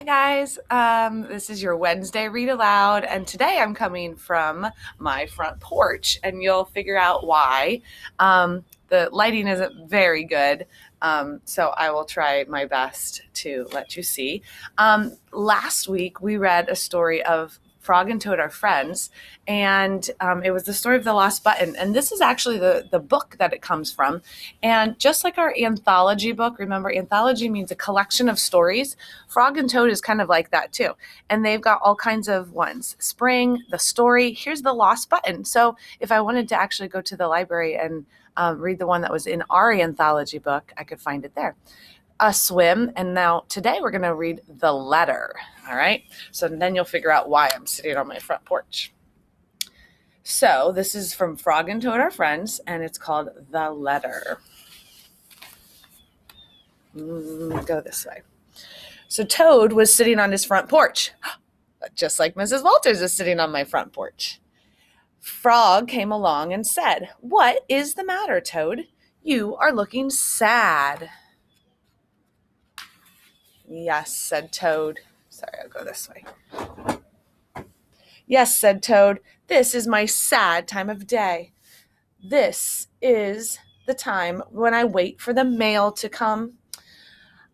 Guys, this is your Wednesday Read Aloud, and today I'm coming from my front porch, and you'll figure out why. The lighting isn't very good, so I will try my best to let you see. Last week we read a story of Frog and Toad are friends, and it was the story of the lost button. And this is actually the book that it comes from. And just like our anthology book, remember, anthology means a collection of stories. Frog and Toad is kind of like that too. And they've got all kinds of ones. Spring, the story, here's the lost button. So if I wanted to actually go to the library and read the one that was in our anthology book, I could find it there. A swim, and now today we're going to read the letter. All right, so then you'll figure out why I'm sitting on my front porch. So this is from Frog and Toad Are Friends, and it's called The Letter. Go this way. So Toad was sitting on his front porch, just like Mrs. Walters is sitting on my front porch. Frog came along and said, "What is the matter, Toad? You are looking sad." "Yes," said Toad. Sorry, I'll go this way. "Yes," said Toad, "this is my sad time of day. This is the time when I wait for the mail to come.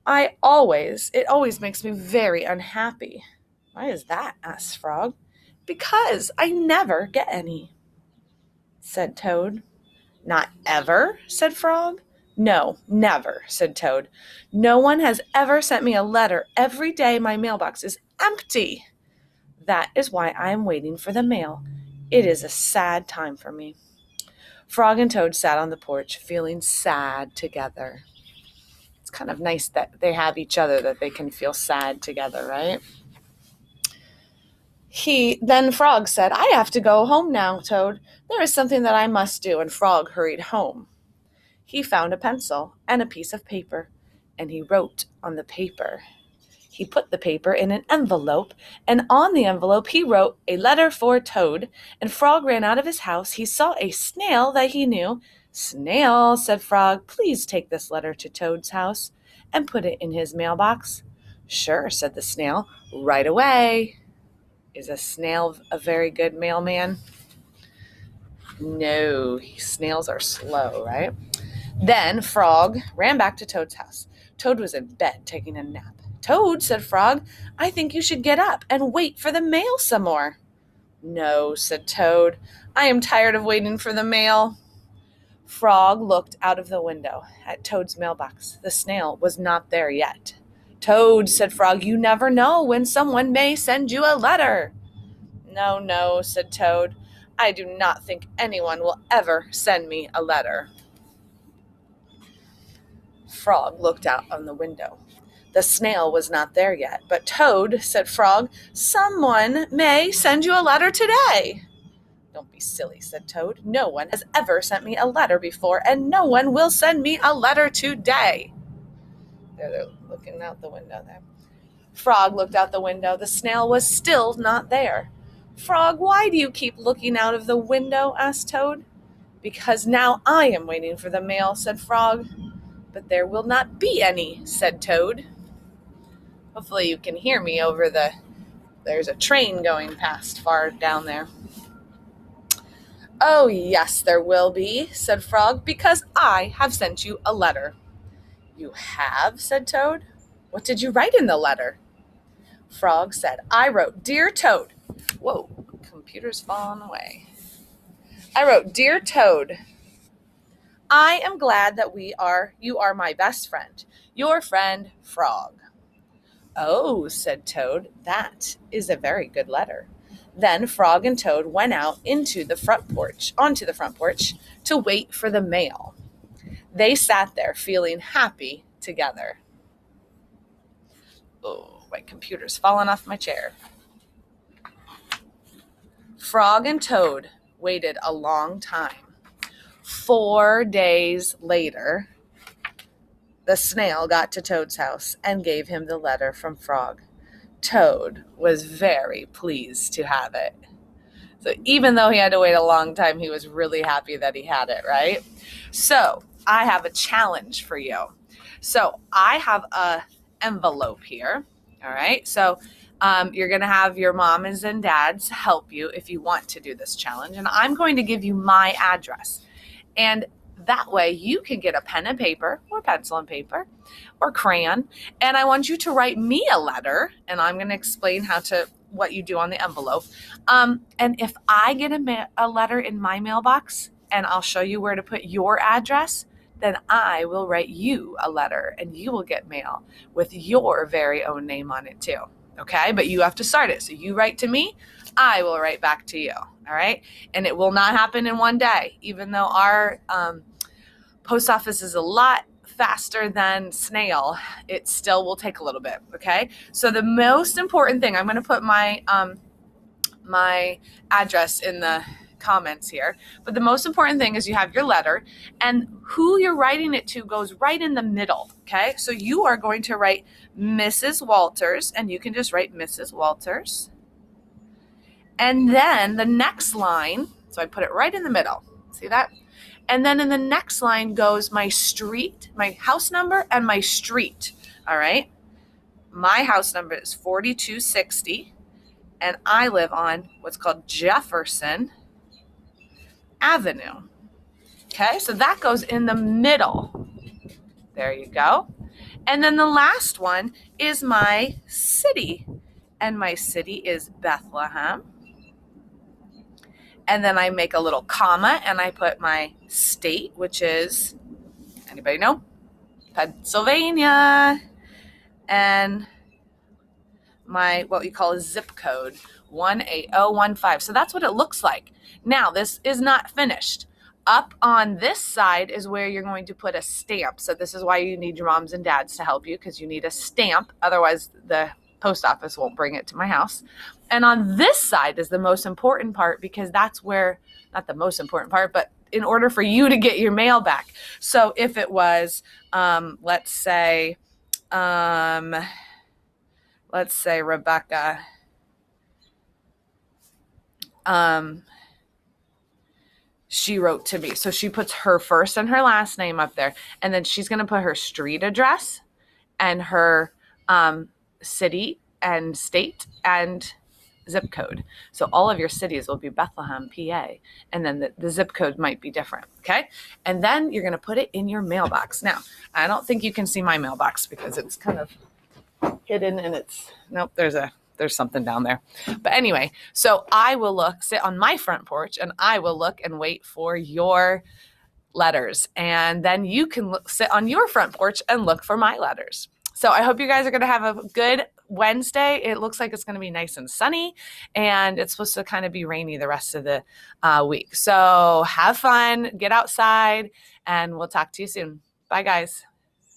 It always makes me very unhappy." "Why is that?" asked Frog. "Because I never get any," said Toad. "Not ever?" said Frog. "No, never," said Toad. "No one has ever sent me a letter. Every day my mailbox is empty. That is why I am waiting for the mail. It is a sad time for me." Frog and Toad sat on the porch, feeling sad together. It's kind of nice that they have each other, that they can feel sad together, right? Then Frog said, "I have to go home now, Toad. There is something that I must do," and Frog hurried home. He found a pencil and a piece of paper, and he wrote on the paper. He put the paper in an envelope, and on the envelope he wrote, "A letter for Toad," and Frog ran out of his house. He saw a snail that he knew. "Snail," said Frog, "please take this letter to Toad's house and put it in his mailbox." "Sure," said the snail, "right away." Is a snail a very good mailman? No, snails are slow, right? Then Frog ran back to Toad's house. Toad was in bed taking a nap. "Toad," said Frog, "I think you should get up and wait for the mail some more." "No," said Toad, "I am tired of waiting for the mail." Frog looked out of the window at Toad's mailbox. The snail was not there yet. "Toad," said Frog, "you never know when someone may send you a letter." "No, no," said Toad, "I do not think anyone will ever send me a letter." Frog looked out on the window. The snail was not there yet. "But Toad," said Frog, "someone may send you a letter today." "Don't be silly," said Toad. "No one has ever sent me a letter before, and no one will send me a letter today." They're looking out the window there. Frog looked out the window. The snail was still not there. "Frog, why do you keep looking out of the window?" asked Toad. "Because now I am waiting for the mail," said Frog. "But there will not be any," said Toad. Hopefully you can hear me over there's a train going past far down there. "Oh, yes, there will be," said Frog, "because I have sent you a letter." "You have?" said Toad. "What did you write in the letter?" Frog said, "I wrote, 'Dear Toad.'" Whoa, computer's falling away. "I wrote, 'Dear Toad, I am glad that you are my best friend. Your friend, Frog.'" "Oh," said Toad, "that is a very good letter." Then Frog and Toad went out onto the front porch to wait for the mail. They sat there feeling happy together. Oh, my computer's fallen off my chair. Frog and Toad waited a long time. 4 days later, the snail got to Toad's house and gave him the letter from Frog. Toad was very pleased to have it. So even though he had to wait a long time, he was really happy that he had it, right? So I have a challenge for you. So I have an envelope here, All right. So you're going to have your moms and dads help you if you want to do this challenge. And I'm going to give you my address. And that way you can get a pen and paper or pencil and paper or crayon. And I want you to write me a letter. And I'm going to explain what you do on the envelope. And if I get a letter in my mailbox and I'll show you where to put your address, then I will write you a letter and you will get mail with your very own name on it too. Okay, but you have to start it. So you write to me, I will write back to you. All right, and it will not happen in one day, even though our post office is a lot faster than snail. It still will take a little bit. Okay, so the most important thing, I'm going to put my my address in the comments here, but the most important thing is you have your letter, and who you're writing it to goes right in the middle. Okay, so you are going to write Mrs. Walters, and you can just write Mrs. Walters, and then the next line, so I put it right in the middle, see that? And then in the next line goes my street, my house number, and my street. All right, my house number is 4260, and I live on what's called Jefferson Avenue. Okay, so that goes in the middle. There you go. And then the last one is my city. And my city is Bethlehem. And then I make a little comma and I put my state, which is, anybody know? Pennsylvania. And my, what we call a zip code, 18015. So that's what it looks like. Now, this is not finished. Up on this side is where you're going to put a stamp. So this is why you need your moms and dads to help you, because you need a stamp. Otherwise, the post office won't bring it to my house. And on this side is the most important part, because that's where, not the most important part, but in order for you to get your mail back. So if it was, let's say Rebecca, she wrote to me. So she puts her first and her last name up there. And then she's going to put her street address and her city and state and zip code. So all of your cities will be Bethlehem, PA. And then the zip code might be different. Okay. And then you're going to put it in your mailbox. Now, I don't think you can see my mailbox because it's kind of hidden and nope, there's something down there. But anyway, so I will sit on my front porch and I will look and wait for your letters. And then you can sit on your front porch and look for my letters. So I hope you guys are going to have a good Wednesday. It looks like it's going to be nice and sunny, and it's supposed to kind of be rainy the rest of the week. So have fun, get outside, and we'll talk to you soon. Bye, guys.